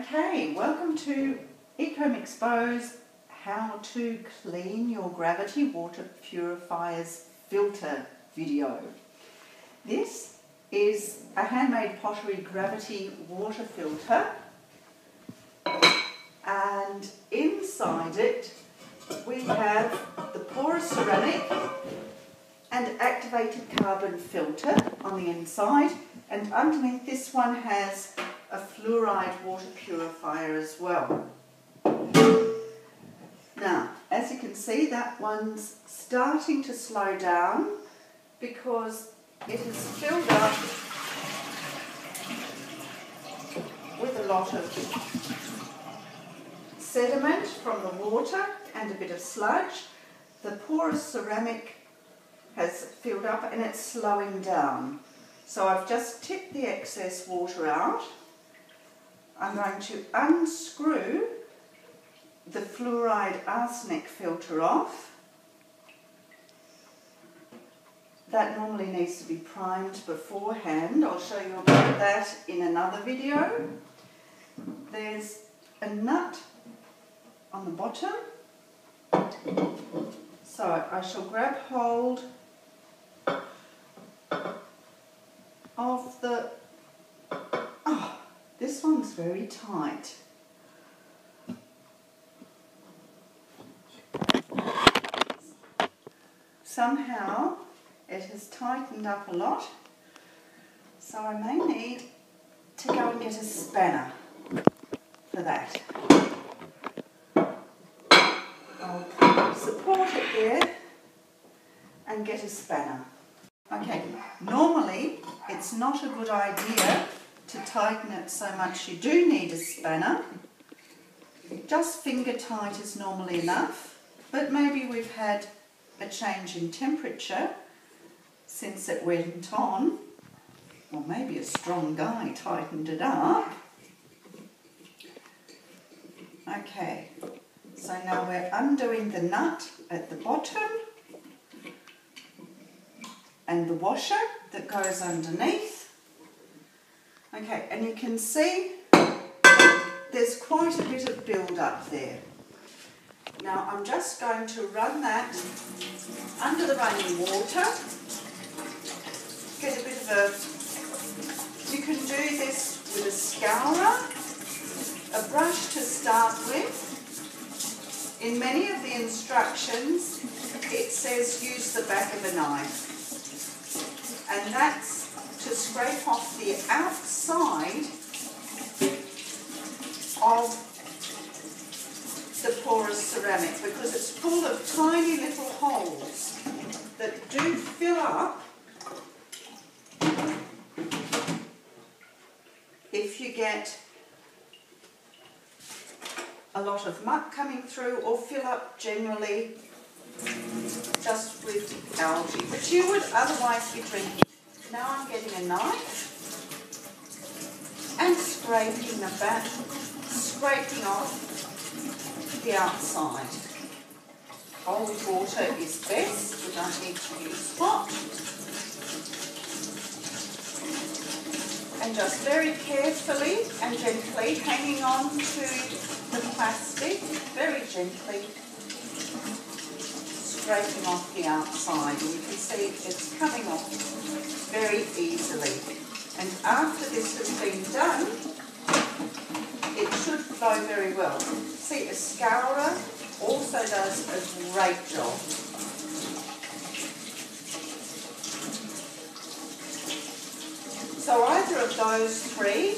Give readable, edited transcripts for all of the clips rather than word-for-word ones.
Okay, welcome to EcoMix Bo's How to Clean Your Gravity Water Purifier's Filter video. This is a handmade pottery gravity water filter, and inside it we have the porous ceramic and activated carbon filter on the inside, and underneath this one has a fluoride water purifier as well. Now, as you can see, that one's starting to slow down because it has filled up with a lot of sediment from the water and a bit of sludge. The porous ceramic has filled up and it's slowing down. So I've just tipped the excess water out. I'm going to unscrew the fluoride arsenic filter off. That normally needs to be primed beforehand. I'll show you about that in another video. There's a nut on the bottom. So I shall grab hold of the... this one's very tight. Somehow it has tightened up a lot, so I may need to go and get a spanner for that. I'll support it there and get a spanner. Okay, normally it's not a good idea to tighten it so much. You do need a spanner. Just finger tight is normally enough, but maybe we've had a change in temperature since it went on, or maybe a strong guy tightened it up. Okay, so now we're undoing the nut at the bottom and the washer that goes underneath. Okay, and you can see there's quite a bit of build-up there. Now I'm just going to run that under the running water. Get a bit of a... you can do this with a scourer, a brush to start with. In many of the instructions it says use the back of a knife, and that's to scrape off the outside of the porous ceramic, because it's full of tiny little holes that do fill up if you get a lot of muck coming through, or fill up generally just with algae, which you would otherwise be drinking. Now I'm getting a knife and scraping the back, scraping off the outside. Cold water is best, we don't need to use hot. And just very carefully and gently hanging on to the plastic, very gently scraping off the outside, and you can see it's coming off very easily. And after this has been done, it should flow very well. See, a scourer also does a great job. So either of those three.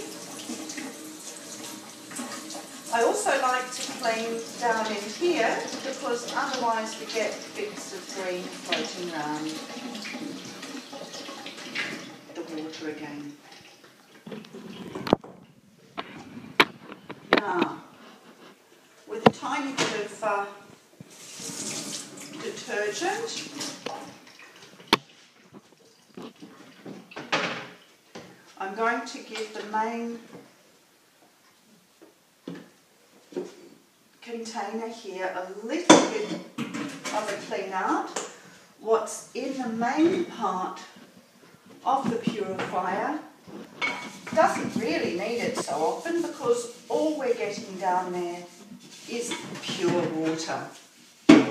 I also like to clean down in here because otherwise we get bits of green floating around the water again. Now, with a tiny bit of detergent, I'm going to give the main container here a little bit of a clean out. What's in the main part of the purifier doesn't really need it so often because all we're getting down there is pure water. And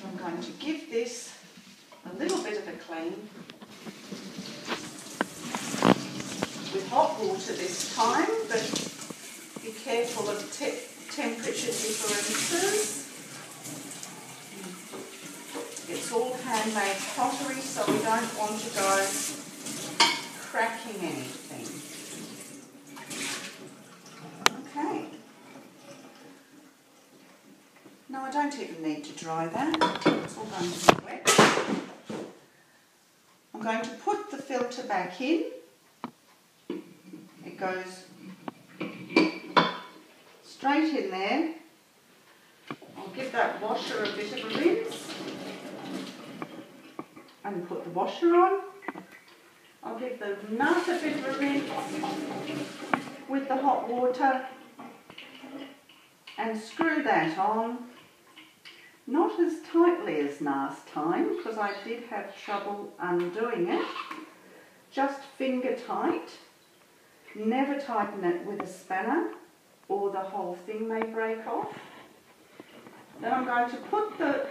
I'm going to give this a little bit of a clean with hot water this time, but be careful of temperature differences. It's all handmade pottery, so we don't want to go cracking anything. Okay. No, I don't even need to dry that. It's all going to be wet. I'm going to put the filter back in. It goes straight in there. I'll give that washer a bit of a rinse and put the washer on. I'll give the nut a bit of a rinse with the hot water and screw that on. Not as tightly as last time because I did have trouble undoing it. Just finger tight. Never tighten it with a spanner or the whole thing may break off. Then I'm going to put the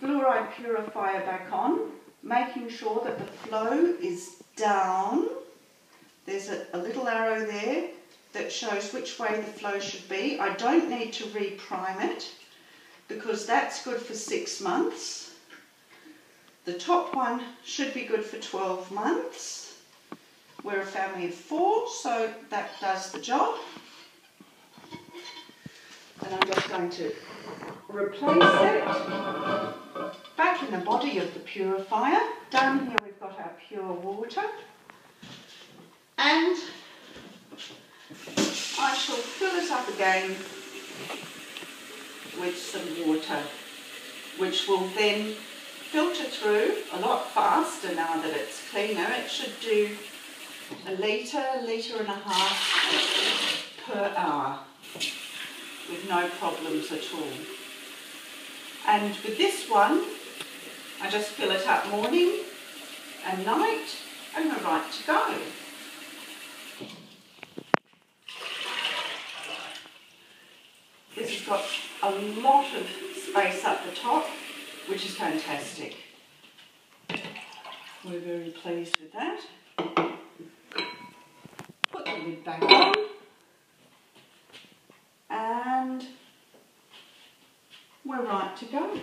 fluoride purifier back on, making sure that the flow is down. There's a little arrow there that shows which way the flow should be. I don't need to reprime it because that's good for 6 months. The top one should be good for 12 months. We're a family of 4, so that does the job. And I'm just going to replace it back in the body of the purifier. Down here we've got our pure water. And I shall fill it up again with some water, which will then filter through a lot faster now that it's cleaner. It should do a litre and a half per hour with no problems at all. And with this one, I just fill it up morning and night and we're right to go. This has got a lot of space up the top, which is fantastic. We're very pleased with that. Put the lid back on and we're right to go.